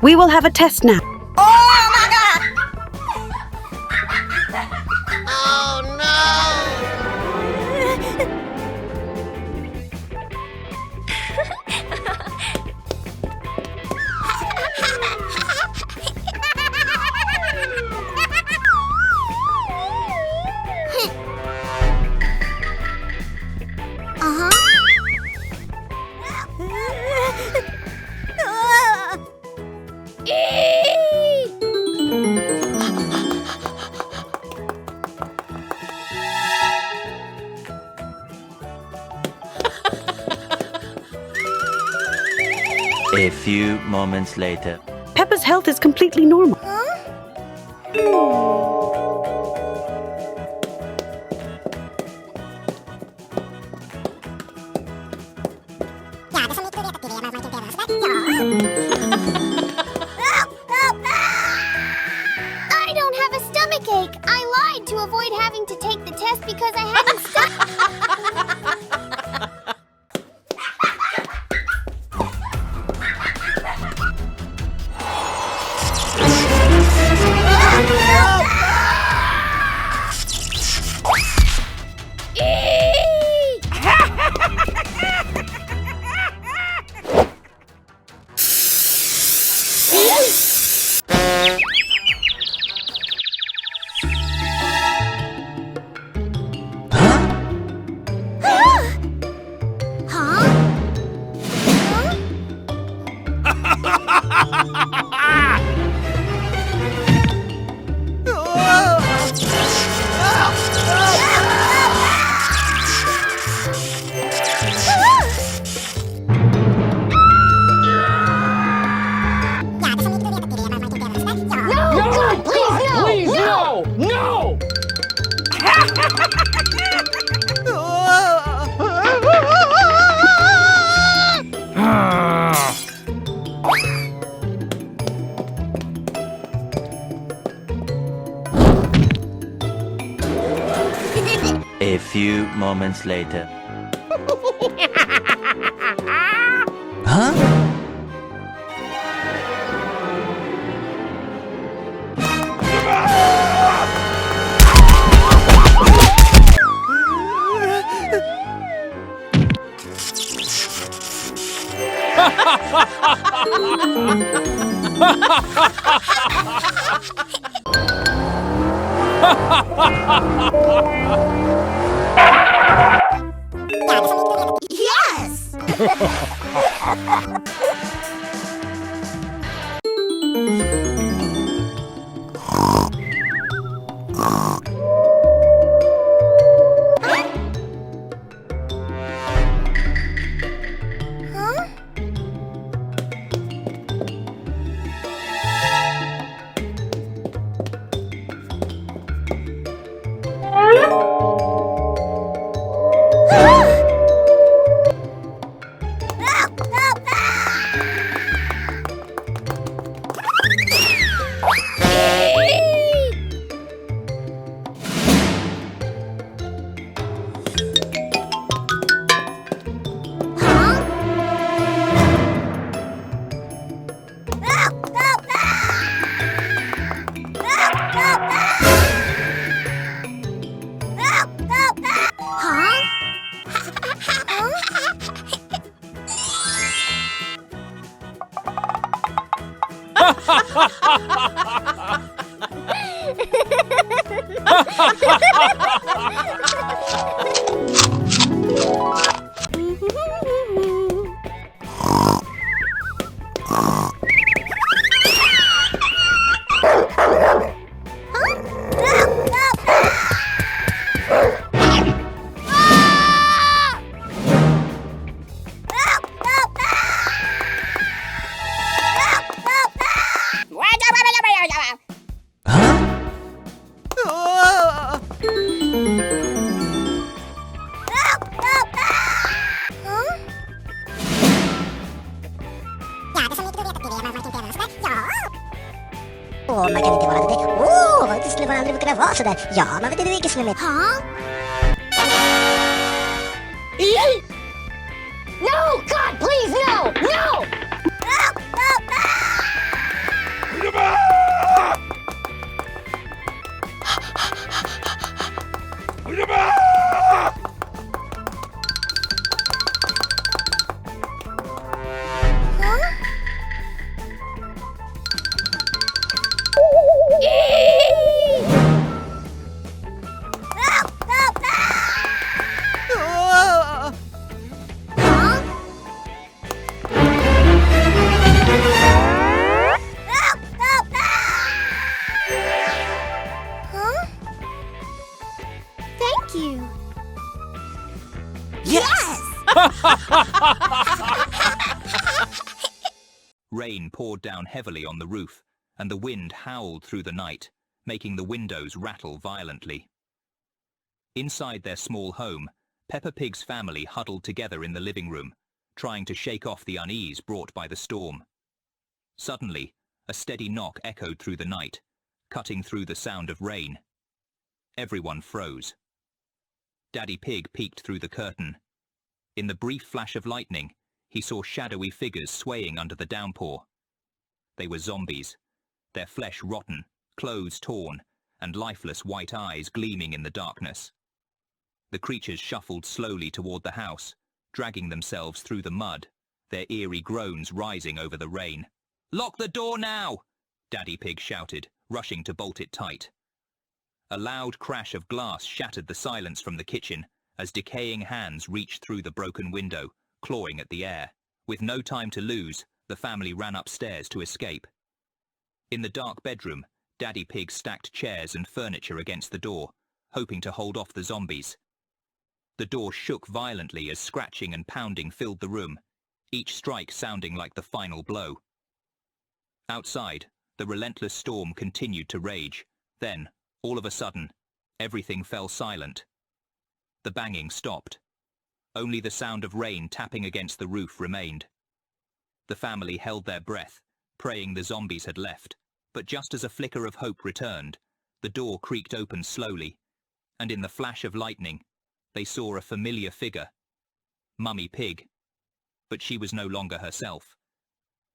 We will have a test now. Oh my God! Oh no! A few moments later. Peppa's health is completely normal. I don't have a stomachache. I lied to avoid having to take the test because I hadn't A few moments later. Huh? Yes! Man kan inte vara det. Det skulle man aldrig kunna vara sådär. Ja, man vet inte vilket som är med. No! God, please, no! No! Thank you. Rain poured down heavily on the roof, and the wind howled through the night, making the windows rattle violently. Inside their small home, Peppa Pig's family huddled together in the living room, trying to shake off the unease brought by the storm. Suddenly, a steady knock echoed through the night, cutting through the sound of rain. Everyone froze. Daddy Pig peeked through the curtain. In the brief flash of lightning, he saw shadowy figures swaying under the downpour. They were zombies, their flesh rotten, clothes torn, and lifeless white eyes gleaming in the darkness. The creatures shuffled slowly toward the house, dragging themselves through the mud, their eerie groans rising over the rain. "Lock the door now!" Daddy Pig shouted, rushing to bolt it tight. A loud crash of glass shattered the silence from the kitchen as decaying hands reached through the broken window, clawing at the air. With no time to lose, the family ran upstairs to escape. In the dark bedroom, Daddy Pig stacked chairs and furniture against the door, hoping to hold off the zombies. The door shook violently as scratching and pounding filled the room, each strike sounding like the final blow. Outside, the relentless storm continued to rage. Then, all of a sudden, everything fell silent. The banging stopped. Only the sound of rain tapping against the roof remained. The family held their breath, praying the zombies had left. But just as a flicker of hope returned, the door creaked open slowly, and in the flash of lightning, they saw a familiar figure. Mummy Pig. But she was no longer herself.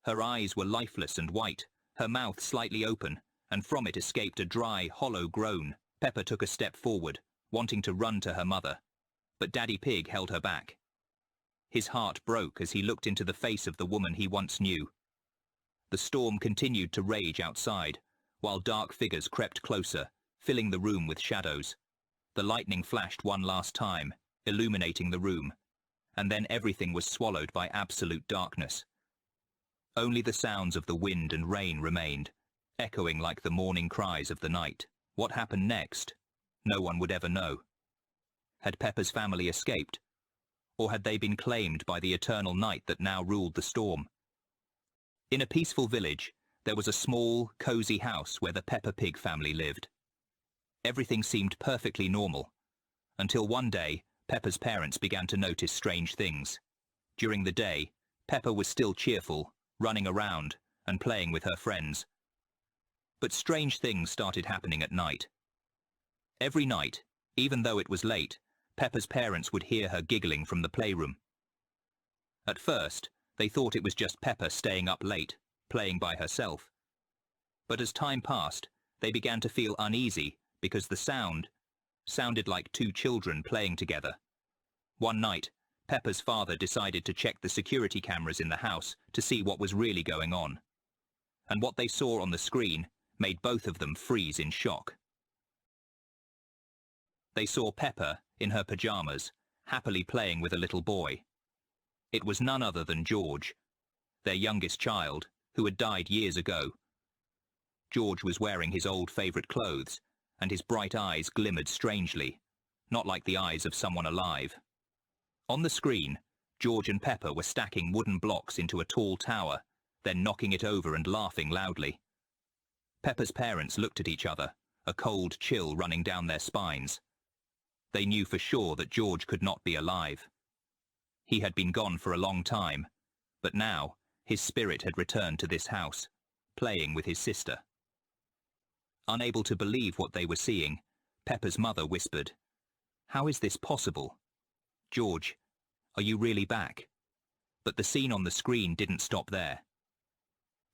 Her eyes were lifeless and white, her mouth slightly open, and from it escaped a dry, hollow groan. Peppa took a step forward, wanting to run to her mother, but Daddy Pig held her back. His heart broke as he looked into the face of the woman he once knew. The storm continued to rage outside, while dark figures crept closer, filling the room with shadows. The lightning flashed one last time, illuminating the room, and then everything was swallowed by absolute darkness. Only the sounds of the wind and rain remained, echoing like the morning cries of the night. What happened next? No one would ever know. Had Peppa's family escaped? Or had they been claimed by the eternal night that now ruled the storm? In a peaceful village, there was a small, cozy house where the Peppa Pig family lived. Everything seemed perfectly normal, until one day, Peppa's parents began to notice strange things. During the day, Peppa was still cheerful, running around and playing with her friends. But strange things started happening at night. Every night, even though it was late, Peppa's parents would hear her giggling from the playroom. At first, they thought it was just Peppa staying up late, playing by herself. But as time passed, they began to feel uneasy because the sounded like two children playing together. One night, Peppa's father decided to check the security cameras in the house to see what was really going on. And what they saw on the screen made both of them freeze in shock. They saw Peppa, in her pajamas, happily playing with a little boy. It was none other than George, their youngest child, who had died years ago. George was wearing his old favourite clothes, and his bright eyes glimmered strangely, not like the eyes of someone alive. On the screen, George and Peppa were stacking wooden blocks into a tall tower, then knocking it over and laughing loudly. Peppa's parents looked at each other, a cold chill running down their spines. They knew for sure that George could not be alive. He had been gone for a long time, but now his spirit had returned to this house, playing with his sister. Unable to believe what they were seeing, Peppa's mother whispered, "How is this possible? George, are you really back?" But the scene on the screen didn't stop there.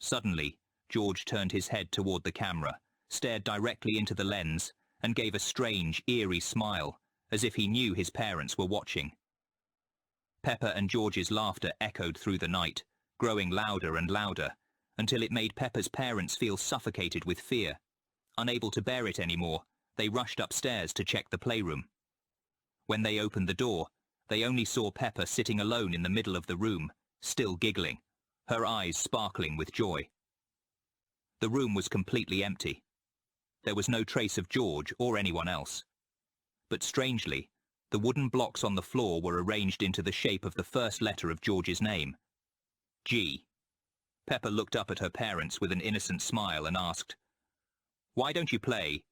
Suddenly, George turned his head toward the camera, stared directly into the lens, and gave a strange, eerie smile as if he knew his parents were watching. Peppa and George's laughter echoed through the night, growing louder and louder, until it made Peppa's parents feel suffocated with fear. Unable to bear it anymore, they rushed upstairs to check the playroom. When they opened the door, they only saw Peppa sitting alone in the middle of the room, still giggling, her eyes sparkling with joy. The room was completely empty. There was no trace of George or anyone else. But strangely, the wooden blocks on the floor were arranged into the shape of the first letter of George's name, G. Peppa looked up at her parents with an innocent smile and asked, "Why don't you play?